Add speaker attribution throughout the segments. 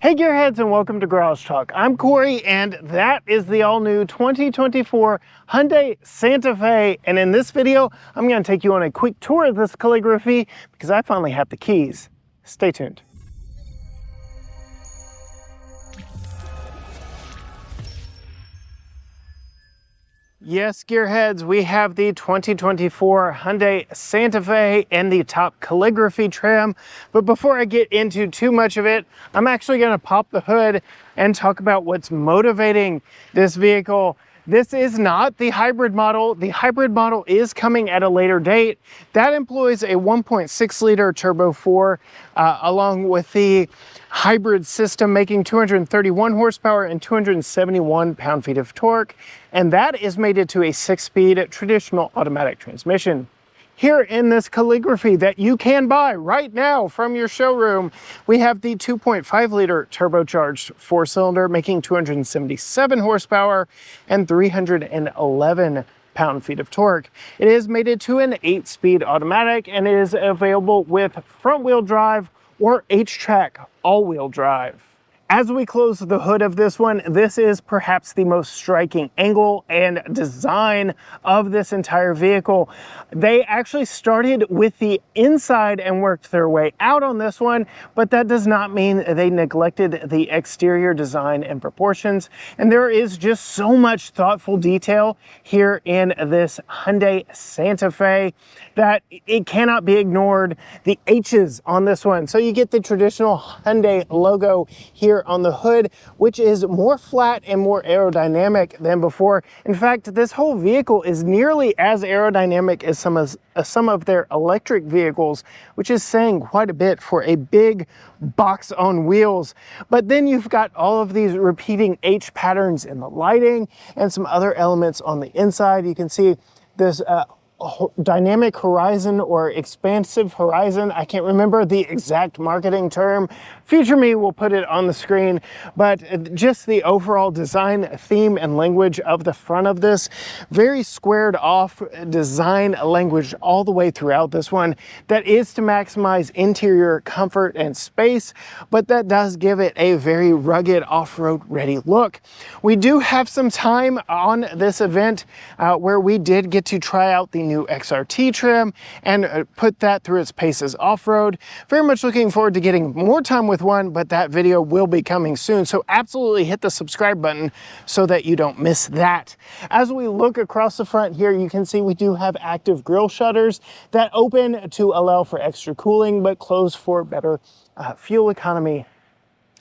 Speaker 1: Hey gearheads, and welcome to Garage Talk. I'm Corey and that is the all-new 2024 Hyundai Santa Fe, and in this video I'm going to take you on a quick tour of this Calligraphy because I finally have the keys. Stay tuned. Yes, gearheads, we have the 2024 Hyundai Santa Fe and the top Calligraphy trim. But before I get into too much of it, I'm actually going to pop the hood and talk about what's motivating this vehicle. This is not the hybrid model. The hybrid model is coming at a later date. That employs a 1.6 liter turbo 4 along with the hybrid system, making 231 horsepower and 271 pound-feet of torque. And that is mated to a 6-speed traditional automatic transmission. Here in this Calligraphy that you can buy right now from your showroom, we have the 2.5 liter turbocharged 4-cylinder making 277 horsepower and 311 pound-feet of torque. It is mated to an 8-speed automatic and it is available with front-wheel drive or HTRAC all-wheel drive. As we close the hood of this one, this is perhaps the most striking angle and design of this entire vehicle. They actually started with the inside and worked their way out on this one, but that does not mean they neglected the exterior design and proportions. And there is just so much thoughtful detail here in this Hyundai Santa Fe that it cannot be ignored. The H's on this one. So you get the traditional Hyundai logo here on the hood, which is more flat and more aerodynamic than before. In fact, this whole vehicle is nearly as aerodynamic as some of their electric vehicles, which is saying quite a bit for a big box on wheels. But then you've got all of these repeating H patterns in the lighting and some other elements on the inside. You can see this dynamic horizon or expansive horizon. I can't remember the exact marketing term. Future me will put it on the screen, but just the overall design theme and language of the front of this, very squared off design language all the way throughout this one that is to maximize interior comfort and space, but that does give it a very rugged off-road ready look. We do have some time on this event where we did get to try out the new XRT trim and put that through its paces off-road. Very much looking forward to getting more time with one, but that video will be coming soon. So absolutely hit the subscribe button so that you don't miss that. As we look across the front here, you can see we do have active grille shutters that open to allow for extra cooling, but close for better fuel economy.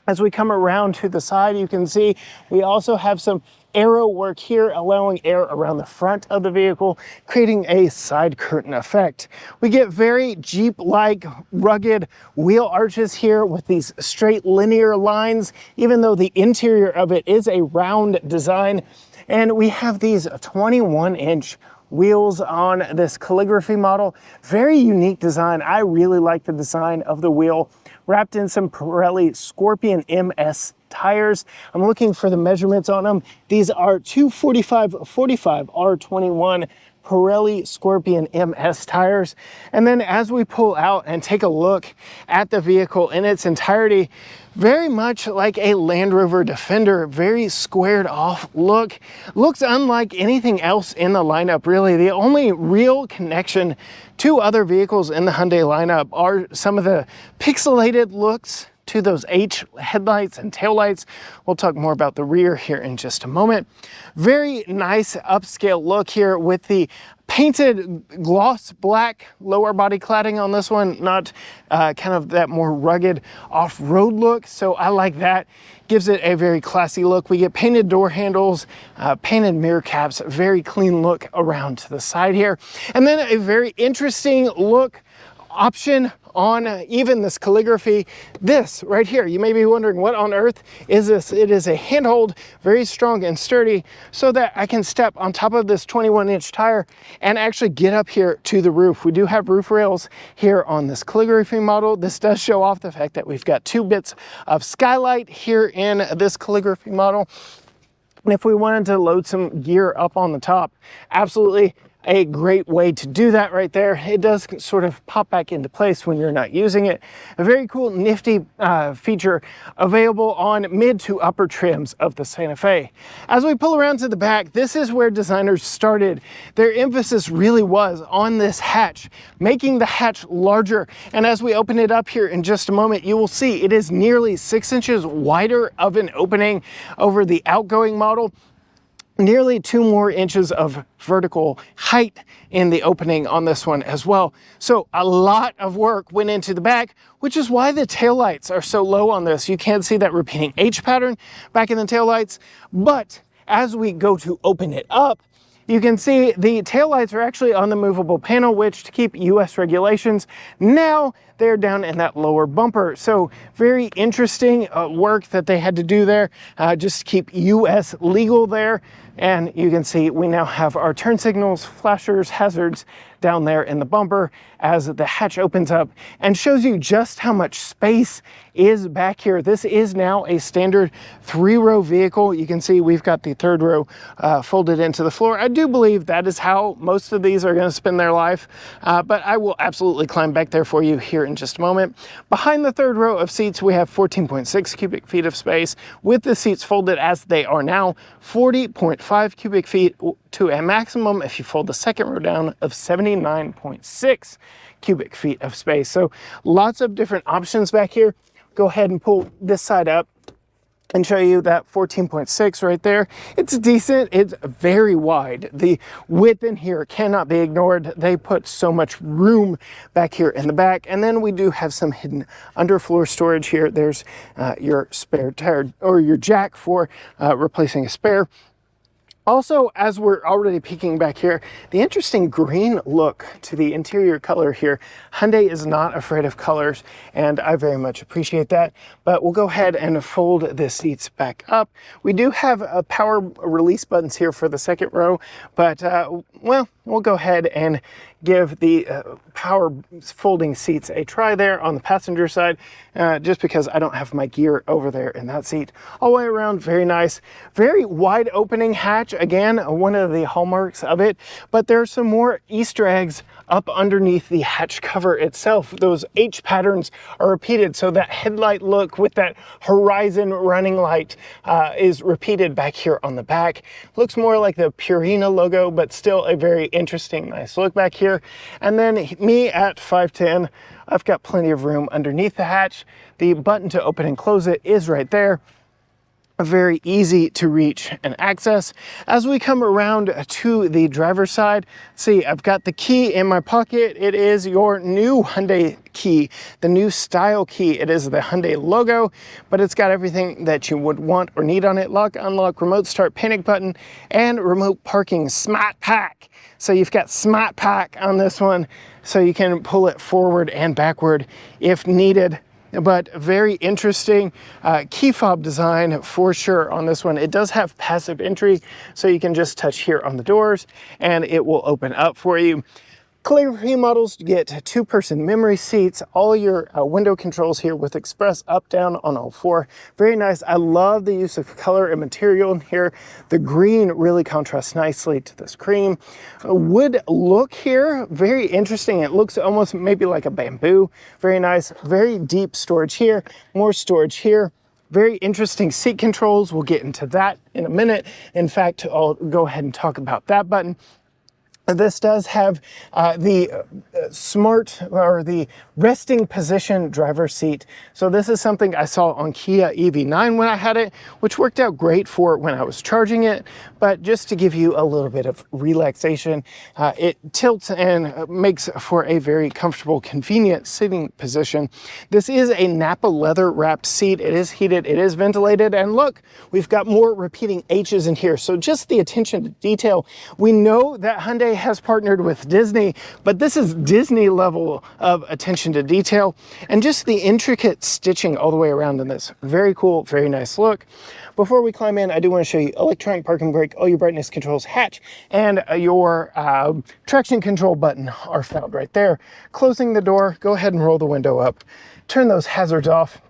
Speaker 1: As we come around to the side, you can see we also have some aero work here, allowing air around the front of the vehicle, creating a side curtain effect. We get very Jeep-like rugged wheel arches here with these straight linear lines, even though the interior of it is a round design. And we have these 21-inch wheels on this Calligraphy model. Very unique design. I really like the design of the wheel, wrapped in some Pirelli Scorpion MS tires. I'm looking for the measurements on them. These are 245/45 R21 Pirelli Scorpion MS tires. And then as we pull out and take a look at the vehicle in its entirety, very much like a Land Rover Defender, very squared off look. Looks unlike anything else in the lineup, really. The only real connection to other vehicles in the Hyundai lineup are some of the pixelated looks to those H headlights and taillights. We'll talk more about the rear here in just a moment. Very nice upscale look here with the painted gloss black lower body cladding on this one, not kind of that more rugged off-road look. So I like that. Gives it a very classy look. We get painted door handles, painted mirror caps, very clean look around to the side here. And then a very interesting look option on even this Calligraphy. This right here, you may be wondering what on earth is this? It is a handhold, very strong and sturdy, so that I can step on top of this 21-inch tire and actually get up here to the roof. We do have roof rails here on this Calligraphy model. This does show off the fact that we've got 2 bits of skylight here in this Calligraphy model. And if we wanted to load some gear up on the top, absolutely a great way to do that right there. It does sort of pop back into place when you're not using it. A very cool, nifty feature available on mid to upper trims of the Santa Fe. As we pull around to the back, this is where designers started. Their emphasis really was on this hatch, making the hatch larger. And as we open it up here in just a moment, you will see it is nearly 6 inches wider of an opening over the outgoing model. Nearly 2 more inches of vertical height in the opening on this one as well. So a lot of work went into the back, which is why the taillights are so low on this. You can't see that repeating H pattern back in the taillights, but as we go to open it up, you can see the taillights are actually on the movable panel, which to keep US regulations, now they're down in that lower bumper. So very interesting work that they had to do there, just to keep US legal there. And you can see we now have our turn signals, flashers, hazards down there in the bumper as the hatch opens up and shows you just how much space is back here. This is now a standard 3-row vehicle. You can see we've got the 3rd row folded into the floor. I do believe that is how most of these are going to spend their life, but I will absolutely climb back there for you here in just a moment. Behind the 3rd row of seats, we have 14.6 cubic feet of space. With the seats folded as they are now, 40.5 cubic feet to a maximum, if you fold the 2nd row down, of 79.6 cubic feet of space. So lots of different options back here. Go ahead and pull this side up and show you that 14.6 right there. It's decent. It's very wide. The width in here cannot be ignored. They put so much room back here in the back. And then we do have some hidden underfloor storage here. There's your spare tire or your jack for replacing a spare. Also, as we're already peeking back here, the interesting green look to the interior color here. Hyundai is not afraid of colors, and I very much appreciate that. But we'll go ahead and fold the seats back up. We do have power release buttons here for the 2nd row, but well, we'll go ahead and give the power folding seats a try there on the passenger side, just because I don't have my gear over there in that seat. All the way around, very nice. Very wide opening hatch, again, one of the hallmarks of it, but there are some more Easter eggs up underneath the hatch cover itself. Those H patterns are repeated, so that headlight look with that horizon running light is repeated back here on the back. Looks more like the Purina logo, but still a very interesting, nice look back here. And then me at 5'10", I've got plenty of room underneath the hatch. The button to open and close it is right there. Very easy to reach and access. As we come around to the driver's side, see, I've got the key in my pocket. It is your new Hyundai key, the new style key. It is the Hyundai logo, but it's got everything that you would want or need on it. Lock, unlock, remote start, panic button, and remote parking smart pack. So you've got smart pack on this one, so you can pull it forward and backward if needed. But very interesting key fob design for sure on this one. It does have passive entry, so you can just touch here on the doors and it will open up for you. Calligraphy models get 2-person memory seats, all your window controls here with express up, down on all 4. Very nice. I love the use of color and material in here. The green really contrasts nicely to this cream. Wood look here, very interesting. It looks almost maybe like a bamboo. Very nice. Very deep storage here, more storage here. Very interesting seat controls. We'll get into that in a minute. In fact, I'll go ahead and talk about that button. This does have the smart or the resting position driver's seat. So this is something I saw on Kia EV9 when I had it, which worked out great for when I was charging it. But just to give you a little bit of relaxation, it tilts and makes for a very comfortable, convenient sitting position. This is a Nappa leather wrapped seat. It is heated, it is ventilated, and look, we've got more repeating H's in here. So just the attention to detail. We know that Hyundai has partnered with Disney, but this is Disney level of attention to detail, and just the intricate stitching all the way around in this. Very cool, very nice look. Before we climb in, I do want to show you electronic parking brake, all your brightness controls, hatch, and your traction control button are found right there. Closing the door, go ahead and roll the window up, turn those hazards off.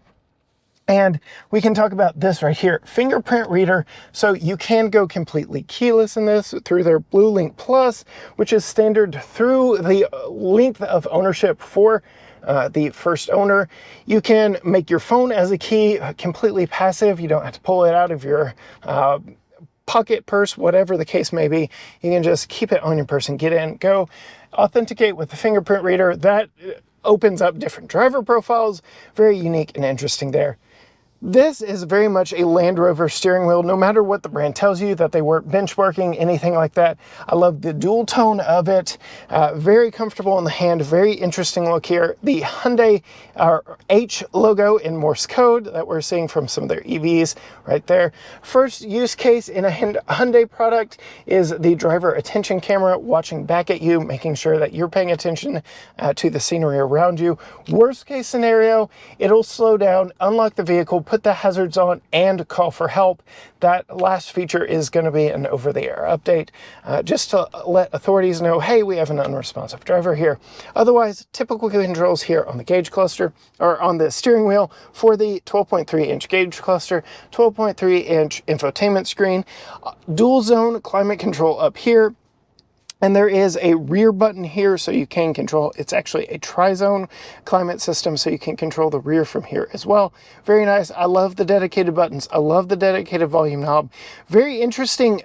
Speaker 1: And we can talk about this right here, fingerprint reader. So you can go completely keyless in this through their Blue Link Plus, which is standard through the length of ownership for the first owner. You can make your phone as a key completely passive. You don't have to pull it out of your pocket, purse, whatever the case may be. You can just keep it on your person, get in, go, authenticate with the fingerprint reader. That opens up different driver profiles. Very unique and interesting there. This is very much a Land Rover steering wheel, no matter what the brand tells you that they weren't benchmarking, anything like that. I love the dual tone of it. Very comfortable in the hand, very interesting look here. The Hyundai H logo in Morse code that we're seeing from some of their EVs right there. First use case in a Hyundai product is the driver attention camera watching back at you, making sure that you're paying attention to the scenery around you. Worst case scenario, it'll slow down, unlock the vehicle, put the hazards on, and call for help. That last feature is going to be an over-the-air update, just to let authorities know, hey, we have an unresponsive driver here. Otherwise, typical controls here on the gauge cluster, or on the steering wheel for the 12.3-inch gauge cluster, 12.3-inch infotainment screen, dual zone climate control up here. And there is a rear button here, so you can control, it's actually a tri-zone climate system, so you can control the rear from here as well. Very nice. I love the dedicated buttons. I love the dedicated volume knob. Very interesting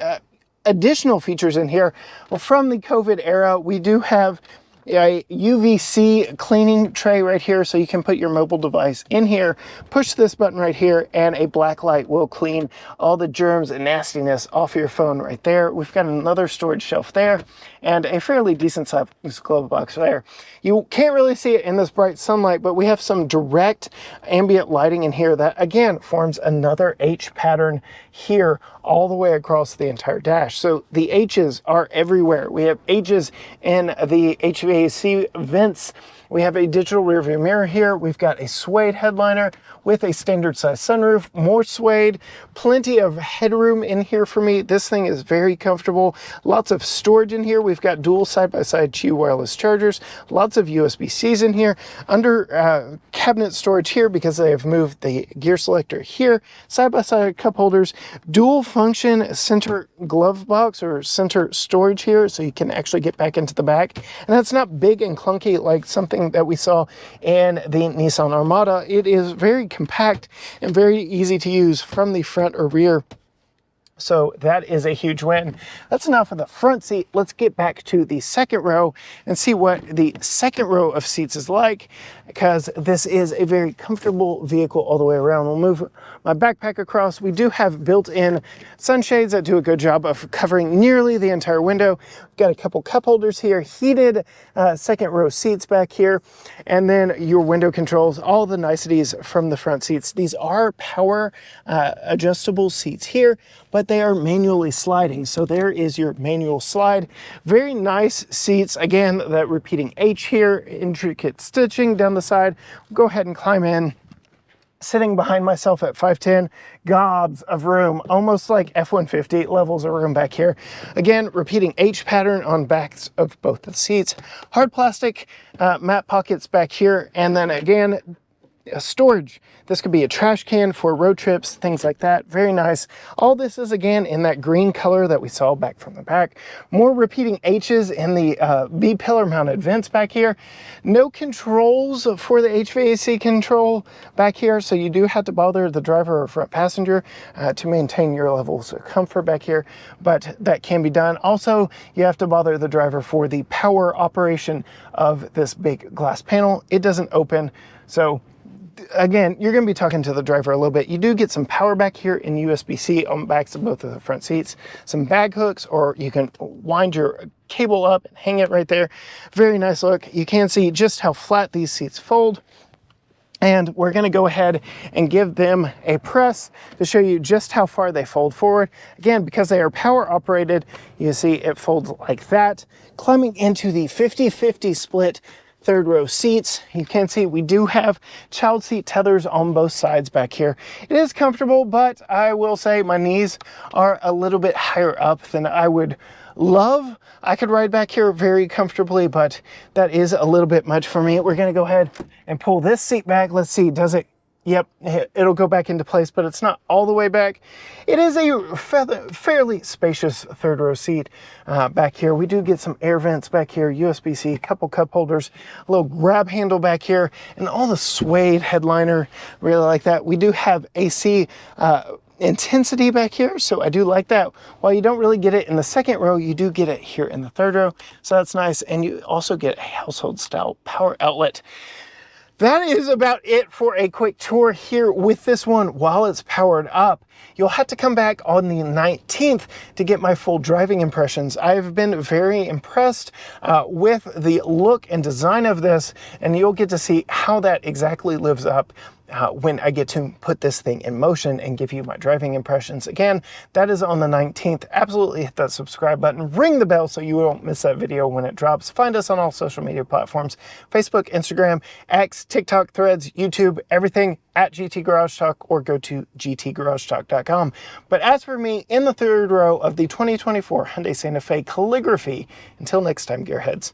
Speaker 1: additional features in here. Well, from the COVID era, we do have a UVC cleaning tray right here, so you can put your mobile device in here, push this button right here, and a black light will clean all the germs and nastiness off your phone right there. We've got another storage shelf there and a fairly decent sized glove box there. You can't really see it in this bright sunlight, but we have some direct ambient lighting in here that again forms another H pattern here all the way across the entire dash. So the H's are everywhere. We have H's in the HVAC vents. We have a digital rear view mirror here. We've got a suede headliner with a standard size sunroof, more suede, plenty of headroom in here for me. This thing is very comfortable. Lots of storage in here. We've got dual side-by-side Qi wireless chargers, lots of USB-Cs in here, under cabinet storage here because they have moved the gear selector here, side-by-side cup holders, dual function center glove box or center storage here, so you can actually get back into the back. And that's not big and clunky like something that we saw in the Nissan Armada. It is very compact and very easy to use from the front or rear. So that is a huge win. That's enough of the front seat. Let's get back to the second row and see what the second row of seats is like, because this is a very comfortable vehicle all the way around. We'll move my backpack across. We do have built-in sunshades that do a good job of covering nearly the entire window. We've got a couple cup holders here, heated second row seats back here, and then your window controls, all the niceties from the front seats. These are power adjustable seats here, but they are manually sliding. So there is your manual slide. Very nice seats. Again, that repeating H here, intricate stitching down the side. Go ahead and climb in. Sitting behind myself at 5'10", gobs of room, almost like F-150 levels of room back here. Again, repeating H pattern on backs of both the seats. Hard plastic mat pockets back here, and then again, storage. This could be a trash can for road trips, things like that. Very nice. All this is again in that green color that we saw back from the back. More repeating H's in the B-pillar mounted vents back here. No controls for the HVAC control back here, so you do have to bother the driver or front passenger to maintain your levels of comfort back here, but that can be done. Also, you have to bother the driver for the power operation of this big glass panel. It doesn't open, so again, you're going to be talking to the driver a little bit. You do get some power back here in USB-C on the backs of both of the front seats, some bag hooks, or you can wind your cable up and hang it right there. Very nice look. You can see just how flat these seats fold. And we're going to go ahead and give them a press to show you just how far they fold forward. Again, because they are power operated, you see it folds like that. Climbing into the 50-50 split third row seats, you can see we do have child seat tethers on both sides back here. It is comfortable, but I will say my knees are a little bit higher up than I would love. I could ride back here very comfortably, but that is a little bit much for me. We're going to go ahead and pull this seat back. Let's see, does it? Yep, it'll go back into place, but it's not all the way back. It is a fairly spacious third row seat back here. We do get some air vents back here, USB-C, couple cup holders, a little grab handle back here, and all the suede headliner, really like that. We do have AC intensity back here, so I do like that. While you don't really get it in the second row, you do get it here in the third row, so that's nice. And you also get a household style power outlet. That is about it for a quick tour here with this one while it's powered up. You'll have to come back on the 19th to get my full driving impressions. I've been very impressed with the look and design of this, and you'll get to see how that exactly lives up when I get to put this thing in motion and give you my driving impressions. Again, that is on the 19th. Absolutely hit that subscribe button, ring the bell so you won't miss that video when it drops. Find us on all social media platforms, Facebook, Instagram, X, TikTok, Threads, YouTube, everything at GT Garage Talk, or go to gtgaragetalk.com. But as for me, in the third row of the 2024 Hyundai Santa Fe Calligraphy, until next time, gearheads.